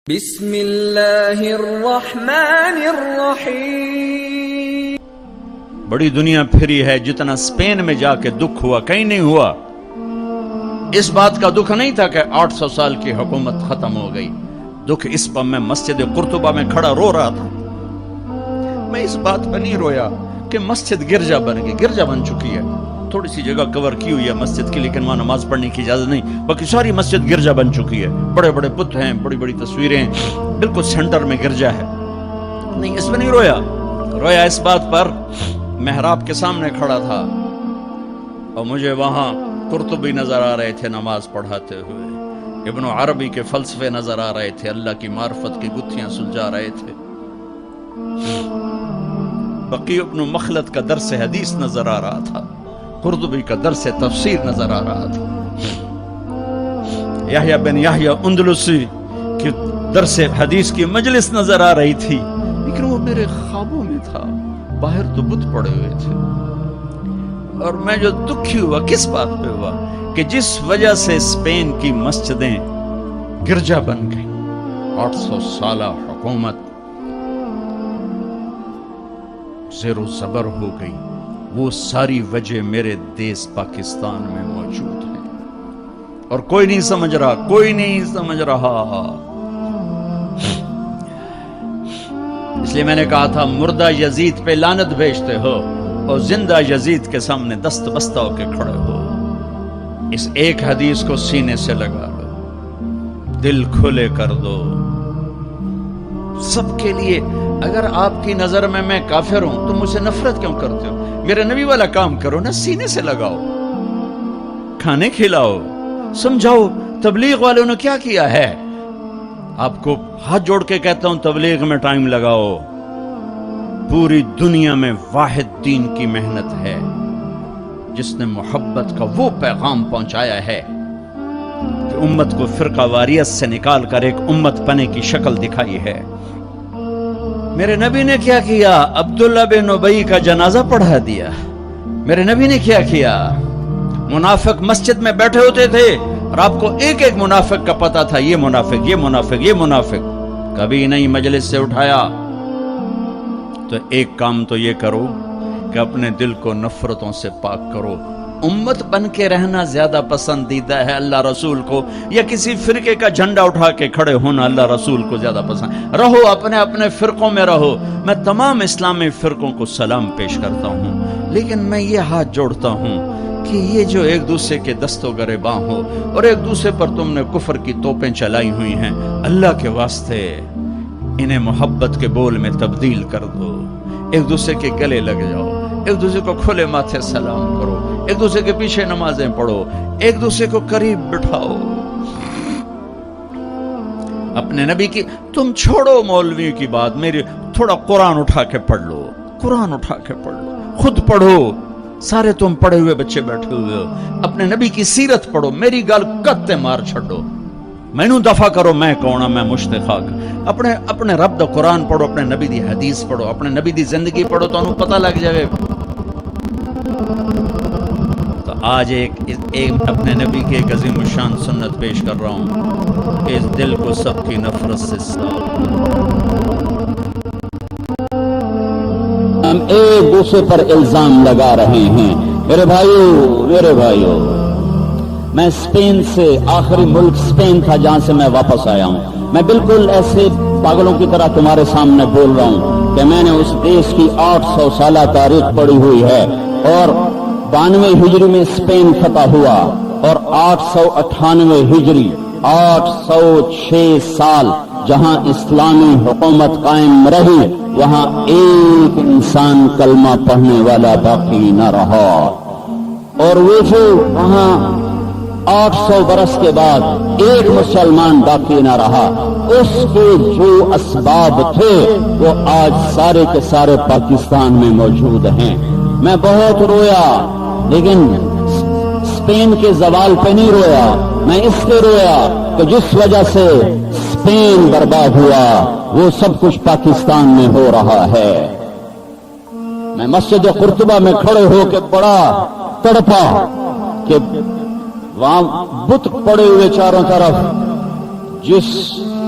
بسم اللہ الرحمن الرحیم۔ بڑی دنیا پھری ہے، جتنا اسپین میں جا کے دکھ ہوا کہیں نہیں ہوا۔ اس بات کا دکھ نہیں تھا کہ 800 سال کی حکومت ختم ہو گئی، دکھ اس پر میں مسجد قرطبہ میں کھڑا رو رہا تھا۔ میں اس بات پر نہیں رویا کہ مسجد گرجا بن گئی، گرجا بن چکی ہے، تھوڑی سی جگہ کور کی ہوئی ہے مسجد کی، لیکن وہاں نماز پڑھنے کی اجازت نہیں، باقی ساری مسجد گرجا بن چکی ہے، بڑے بڑے بت ہیں، بڑی بڑی تصویریں، بالکل سینٹر میں گرجا ہے۔ نہیں، اس میں نہیں رویا، رویا اس بات پر محراب کے سامنے کھڑا تھا اور مجھے وہاں قرطبی نظر آ رہے تھے نماز پڑھاتے ہوئے، ابن عربی کے فلسفے نظر آ رہے تھے، اللہ کی معرفت کی گتھیاں سلجھا رہے تھے، بقی ابن مخلد کا درس حدیث نظر آ رہا تھا، قرطبی کا درس تفسیر نظر آ رہا تھا، یحییٰ بن یحییٰ اندلسی کی درس حدیث کی مجلس نظر آ رہی تھی، لیکن وہ میرے خوابوں میں تھا، باہر تو بت پڑے ہوئے تھے۔ اور میں جو دکھی ہوا کس بات پہ ہوا کہ جس وجہ سے اسپین کی مسجدیں گرجا بن گئی، 800 سالہ حکومت زیر و زبر ہو گئی، وہ ساری وجہ میرے دیس پاکستان میں موجود ہے اور کوئی نہیں سمجھ رہا، کوئی نہیں سمجھ رہا۔ اس لیے میں نے کہا تھا مردہ یزید پہ لعنت بھیجتے ہو اور زندہ یزید کے سامنے دست بستہ ہو کے کھڑے ہو۔ اس ایک حدیث کو سینے سے لگا لو، دل کھلے کر دو سب کے لیے۔ اگر آپ کی نظر میں میں کافر ہوں تو مجھ سے نفرت کیوں کرتے ہو؟ میرے نبی والا کام کرو نا، سینے سے لگاؤ، کھانے کھلاؤ، سمجھاؤ تبلیغ والوں نے کیا کیا ہے۔ آپ کو ہاتھ جوڑ کے کہتا ہوں تبلیغ میں ٹائم لگاؤ، پوری دنیا میں واحد دین کی محنت ہے جس نے محبت کا وہ پیغام پہنچایا ہے کہ امت کو فرقہ واریت سے نکال کر ایک امت پنے کی شکل دکھائی ہے۔ میرے نبی نے کیا کیا؟ عبداللہ بن ابی کا جنازہ پڑھا دیا۔ میرے نبی نے کیا کیا؟ منافق مسجد میں بیٹھے ہوتے تھے اور آپ کو ایک ایک منافق کا پتہ تھا، یہ منافق، یہ منافق، یہ منافق، کبھی نہیں مجلس سے اٹھایا۔ تو ایک کام تو یہ کرو کہ اپنے دل کو نفرتوں سے پاک کرو۔ امت بن کے رہنا زیادہ پسندیدہ ہے اللہ رسول کو، یا کسی فرقے کا جھنڈا اٹھا کے کھڑے ہونا اللہ رسول کو زیادہ پسند؟ رہو اپنے اپنے فرقوں میں رہو۔ میں تمام اسلامی فرقوں کو سلام پیش کرتا ہوں، لیکن میں یہ ہاتھ جوڑتا ہوں کہ یہ جو ایک دوسرے کے دست و گریباں ہو اور ایک دوسرے پر تم نے کفر کی توپیں چلائی ہوئی ہیں، اللہ کے واسطے انہیں محبت کے بول میں تبدیل کر دو، ایک دوسرے کے گلے لگ جاؤ، ایک دوسرے کو کھلے ماتھے سلام کرو، ایک دوسرے کے پیچھے نمازیں پڑھو، ایک دوسرے کو قریب بٹھاؤ۔ اپنے نبی کی تم چھوڑو مولوی کی بات، میری تھوڑا قرآن اٹھا کے پڑھ لو، قرآن اٹھا کے پڑھ لو، خود پڑھو، سارے تم پڑھے ہوئے بچے بیٹھے ہوئے ہو، اپنے نبی کی سیرت پڑھو، میری گال کتے مار چھڑو، مینوں دفع کرو میں کون ہاں، میں مشتاق۔ اپنے رب دا قرآن پڑھو، اپنے نبی دی حدیث پڑھو، اپنے نبی دی زندگی پڑھو، تو انہوں پتہ لگ جائے۔ تو آج ایک اپنے نبی کی ایک عظیم الشان سنت پیش کر رہا ہوں کہ اس دل کو سب کی نفرت سے صاف۔ ہم ایک دوسرے پر الزام لگا رہے ہیں۔ میرے بھائیو، میں اسپین سے، آخری ملک اسپین تھا جہاں سے میں واپس آیا ہوں، میں بالکل ایسے پاگلوں کی طرح تمہارے سامنے بول رہا ہوں کہ میں نے اس دیش کی 800 سالہ تاریخ پڑھی ہوئی ہے، اور 92 ہجری میں اسپین فتح ہوا، اور 898 ہجری 806 سال جہاں اسلامی حکومت قائم رہی، وہاں ایک انسان کلمہ پڑھنے والا باقی نہ رہا، اور وہ جو وہاں 800 برس کے بعد ایک مسلمان باقی نہ رہا، اس کے جو اسباب تھے وہ آج سارے کے سارے پاکستان میں موجود ہیں۔ میں بہت رویا، لیکن اسپین کے زوال پہ نہیں رویا، میں اس پہ رویا کہ جس وجہ سے اسپین برباد ہوا وہ سب کچھ پاکستان میں ہو رہا ہے۔ میں مسجد قرطبہ میں کھڑے ہو کے بڑا تڑپا کہ وہاں بت پڑے ہوئے چاروں طرف، جس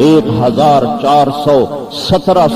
1417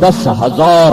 10,000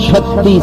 36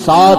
7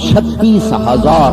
36,000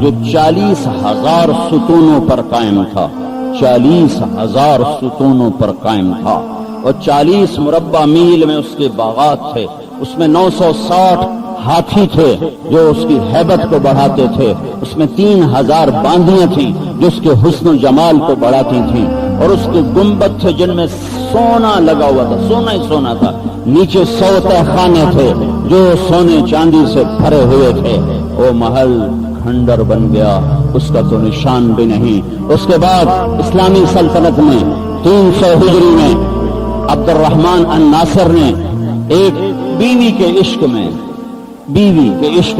جو 40,000 ستونوں پر قائم تھا، 40,000 ستونوں پر قائم تھا، اور 40 مربع میل میں اس کے باغات تھے، اس میں 960 ہاتھی تھے جو اس کی ہیبت کو بڑھاتے تھے، اس میں 3000 باندیاں تھیں جو اس کے حسن و جمال کو بڑھاتی تھیں، اور اس کے گنبد تھے جن میں سونا لگا ہوا تھا، سونا ہی سونا تھا، نیچے 100 تہخانے تھے جو سونے چاندی سے بھرے ہوئے تھے۔ وہ محل کھنڈر بن گیا، اس کا تو نشان بھی نہیں۔ اس کے بعد اسلامی سلطنت میں 300 ہجری میں عبد الرحمن الناصر نے ایک بیوی کے عشق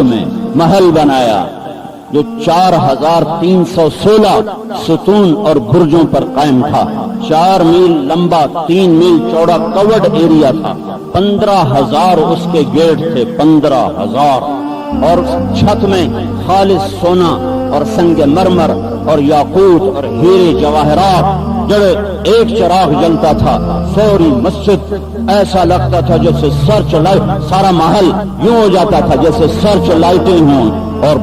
میں محل بنایا جو 4316 ستون اور برجوں پر قائم تھا، 4 میل لمبا، 3 میل چوڑا کورڈ ایریا تھا، 15,000 اس کے گیٹ تھے، 15,000، اور چھت میں خالص سونا اور سنگ مرمر اور یاقوت اور ہیرے جواہرات جڑے، ایک چراغ جلتا تھا، سوری مسجد ایسا لگتا تھا جیسے سرچ لائٹ، سارا محل یوں ہو جاتا تھا جیسے سرچ لائٹیں ہوں، اور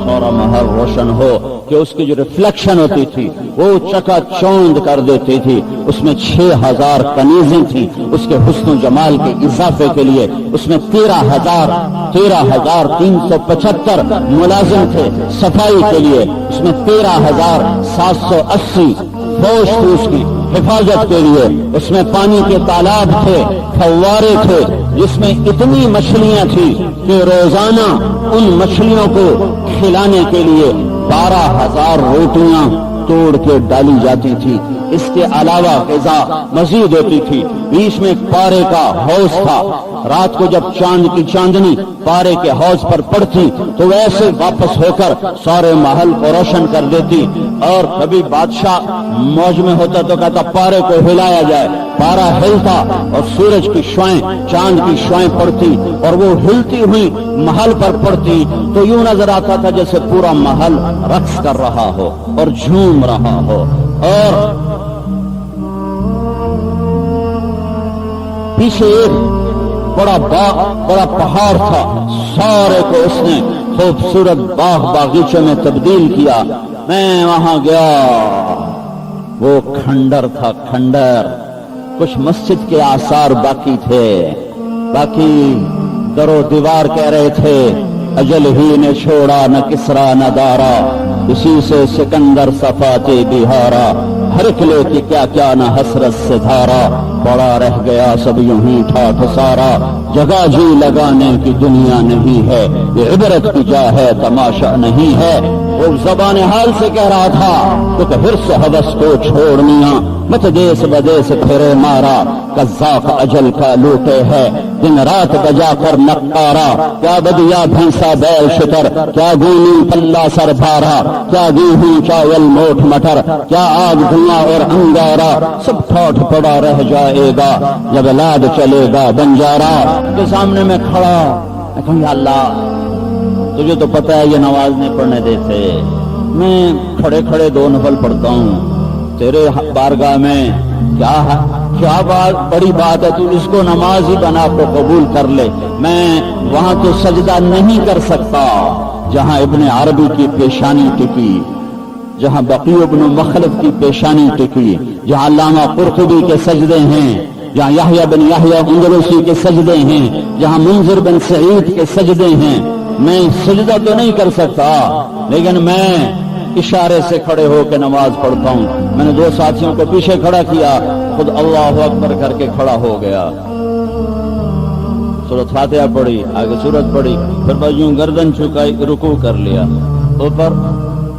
سارا محل روشن ہو کہ اس کی جو ریفلیکشن ہوتی تھی وہ چکا چوند کر دیتی تھی۔ اس میں 6000 کنیزیں تھیں اس کے حسن و جمال کے اضافے کے لیے، اس میں 13,375 ملازم تھے صفائی کے لیے، اس میں 13,780 فوج تھی اس کی حفاظت کے لیے، اس میں پانی کے تالاب تھے، فوارے تھے، جس میں اتنی مچھلیاں تھیں کہ روزانہ ان مچھلیوں کو کھلانے کے لیے 12,000 روٹیاں توڑ کے ڈالی جاتی تھی۔ اس کے علاوہ غذا مزید ہوتی تھی۔ بیچ میں ایک پارے کا حوض تھا، رات کو جب چاند کی چاندنی پارے کے حوض پر پڑتی تو ویسے واپس ہو کر سارے محل کو روشن کر دیتی، اور کبھی بادشاہ موج میں ہوتا تو کہتا پارے کو ہلایا جائے، پارا ہلتا اور سورج کی شعائیں، چاند کی شعائیں پڑتی اور وہ ہلتی ہوئی محل پر پڑتی تو یوں نظر آتا تھا جیسے پورا محل رقص کر رہا ہو اور جھوم رہا ہو۔ اور پیچھے ایک بڑا پہاڑ تھا، سارے کو اس نے خوبصورت باغیچے میں تبدیل کیا۔ میں وہاں گیا، وہ کھنڈر تھا، کھنڈر، کچھ مسجد کے آثار باقی تھے، باقی در و دیوار کہہ رہے تھے اجل ہی نے چھوڑا نہ کسرا نہ دارا، اسی سے سکندر صفاتے بہارا، ہر قلعے کی کیا کیا نہ حسرت سے دھارا، پڑا رہ گیا سب یوں ہی ٹھاٹھ سارا، جگہ جی لگانے کی دنیا نہیں ہے، یہ عبرت کی جا ہے تماشا نہیں ہے۔ وہ زبان حال سے کہہ رہا تھا تو حرص حوث کو چھوڑ میاں، مت دیس بدیس پھرے مارا، قذاق اجل کا لوٹے ہے دن رات بجا کر نقارا، کیا بدیا بھینسا بیل شتر، کیا گونی پلہ سر بھارا، کیا گیہوں چاول موٹ مٹر، کیا آگ دھواں اور انگارا، سب ٹھاٹھ پڑا رہ جائے گا جب لاد چلے گا بنجارا۔ کے سامنے میں کھڑا، میں کہوں یا اللہ تجھے تو پتہ ہے یہ نماز نہیں پڑھنے دیتے، میں کھڑے کھڑے 2 نفل پڑھتا ہوں تیرے بارگاہ میں، کیا بات بڑی بات ہے، تو اس کو نماز ہی بنا کو قبول کر لے۔ میں وہاں تو سجدہ نہیں کر سکتا جہاں ابن عربی کی پیشانی ٹکی، جہاں بقی ابن مخلف کی پیشانی ٹکی، جہاں علامہ قرطبی کے سجدے ہیں، جہاں یحییٰ بن یحییٰ اندلسی کے سجدے ہیں، جہاں منذر بن سعید کے سجدے ہیں۔ میں سجدہ تو نہیں کر سکتا لیکن میں اشارے سے کھڑے ہو کے نماز پڑھتا ہوں۔ میں نے 2 ساتھیوں کو پیچھے کھڑا کیا، خود اللہ اکبر کر کے کھڑا ہو گیا، سورۃ فاتحہ پڑھی، آگے سورت پڑھی، پھر یوں گردن چکائی، رکوع کر لیا، اوپر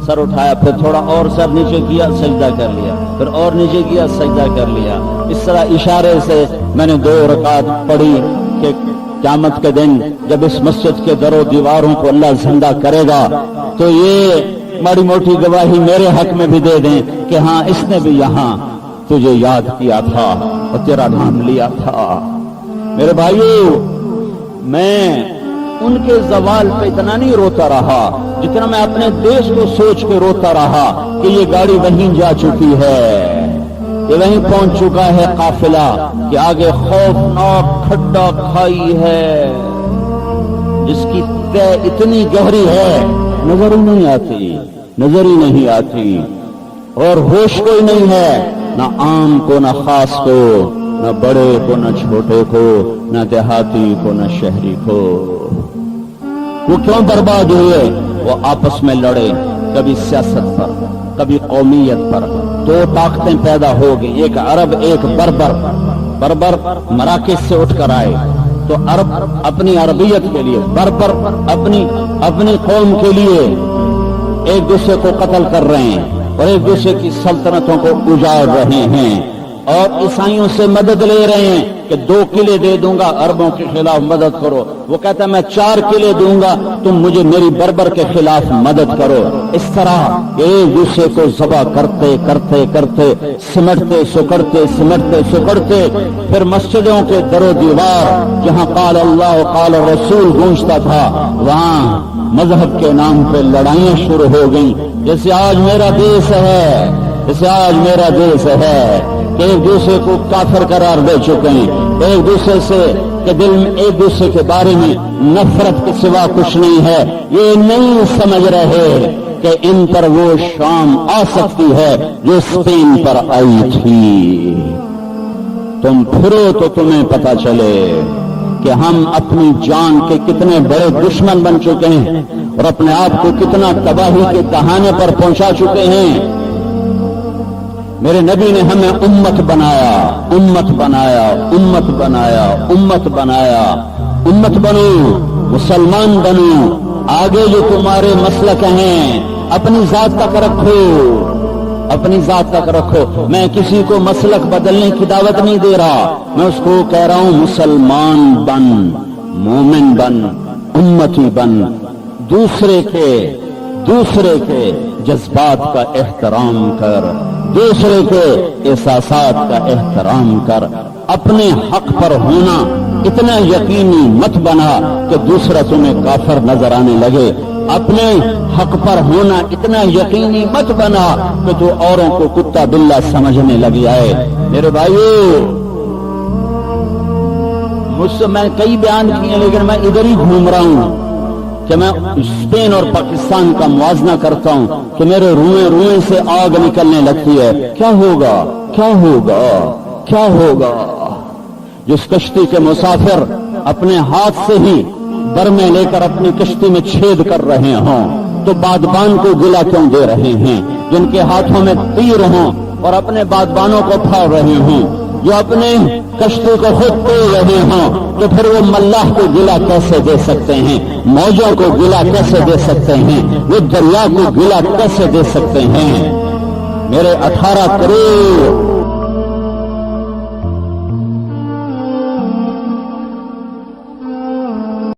سر اٹھایا، پھر تھوڑا اور سر نیچے کیا، سجدہ کر لیا، پھر اور نیچے کیا، سجدہ کر لیا۔ اس طرح اشارے سے میں نے 2 رکعت پڑھی کہ قیامت کے دن جب اس مسجد کے در و دیواروں کو اللہ زندہ کرے گا تو یہ بڑی موٹی گواہی میرے حق میں بھی دے دیں کہ ہاں اس نے بھی یہاں تجھے یاد کیا تھا اور تیرا نام لیا تھا۔ میرے بھائیو، میں ان کے زوال پہ اتنا نہیں روتا رہا جتنا میں اپنے دیش کو سوچ کے روتا رہا کہ یہ گاڑی وہیں جا چکی ہے، یہ وہیں پہنچ چکا ہے قافلہ، کہ آگے خوفناک کھڈا کھائی ہے جس کی طے اتنی گہری ہے نظر ہی نہیں آتی، نظر ہی نہیں آتی، اور ہوش کوئی نہیں ہے، نہ عام کو نہ خاص کو، نہ بڑے کو نہ چھوٹے کو، نہ دیہاتی کو نہ شہری کو۔ وہ کیوں برباد ہوئے؟ وہ آپس میں لڑے، کبھی سیاست پر، کبھی قومیت پر، دو طاقتیں پیدا ہو گئی، ایک عرب ایک بربر۔ بربر مراکز سے اٹھ کر آئے تو عرب اپنی عربیت کے لیے، بربر اپنی قوم کے لیے ایک دوسرے کو قتل کر رہے ہیں اور ایک دوسرے کی سلطنتوں کو اجاڑ رہے ہیں، اور عیسائیوں سے مدد لے رہے ہیں کہ 2 قلعے دے دوں گا، عربوں کے خلاف مدد کرو۔ وہ کہتا ہے میں 4 قلعے دوں گا، تم مجھے میری بربر کے خلاف مدد کرو۔ اس طرح ایک دوسرے کو ذبح کرتے کرتے کرتے سمٹتے سکڑتے پھر مسجدوں کے در و دیوار جہاں قال اللہ قال رسول گونجتا تھا، وہاں مذہب کے نام پہ لڑائیاں شروع ہو گئیں، جیسے آج میرا دیش ہے کہ ایک دوسرے کو کافر قرار دے چکے ہیں، ایک دوسرے سے کہ دل میں ایک دوسرے کے بارے میں نفرت کے سوا کچھ نہیں ہے۔ یہ نہیں سمجھ رہے کہ ان پر وہ شام آ سکتی ہے جو اسپین پر آئی تھی۔ تم پھرو تو تمہیں پتا چلے کہ ہم اپنی جان کے کتنے بڑے دشمن بن چکے ہیں اور اپنے آپ کو کتنا تباہی کے دہانے پر پہنچا چکے ہیں۔ میرے نبی نے ہمیں امت بنو، مسلمان بنو، آگے جو تمہارے مسلک ہیں اپنی ذات تک رکھو۔ میں کسی کو مسلک بدلنے کی دعوت نہیں دے رہا، میں اس کو کہہ رہا ہوں مسلمان بن، مومن بن، امتی بن، دوسرے کے جذبات کا احترام کر، دوسرے کے احساسات کا احترام کر، اپنے حق پر ہونا اتنا یقینی مت بنا کہ دوسرا تمہیں کافر نظر آنے لگے، اپنے حق پر ہونا اتنا یقینی مت بنا کہ تو اوروں کو کتا بلا سمجھنے لگ جائے۔ میرے بھائیو، مجھ سے میں کئی بیان کیے لیکن میں ادھر ہی گھوم رہا ہوں کہ میں اسپین اور پاکستان کا موازنہ کرتا ہوں کہ میرے روئیں سے آگ نکلنے لگتی ہے۔ کیا ہوگا جس کشتی کے مسافر اپنے ہاتھ سے ہی برمے لے کر اپنی کشتی میں چھید کر رہے ہوں تو بادبان کو گلا کیوں دے رہے ہیں؟ جن کے ہاتھوں میں تیر ہوں اور اپنے بادبانوں کو پھاڑ رہے ہوں، جو اپنے کشتی کو خود توڑ رہے ہوں، تو پھر وہ ملاح کو گلا کیسے دے سکتے ہیں؟ موجوں کو گلا کیسے دے سکتے ہیں؟ وہ دریا کو گلا کیسے دے سکتے ہیں؟ میرے 18 کروڑ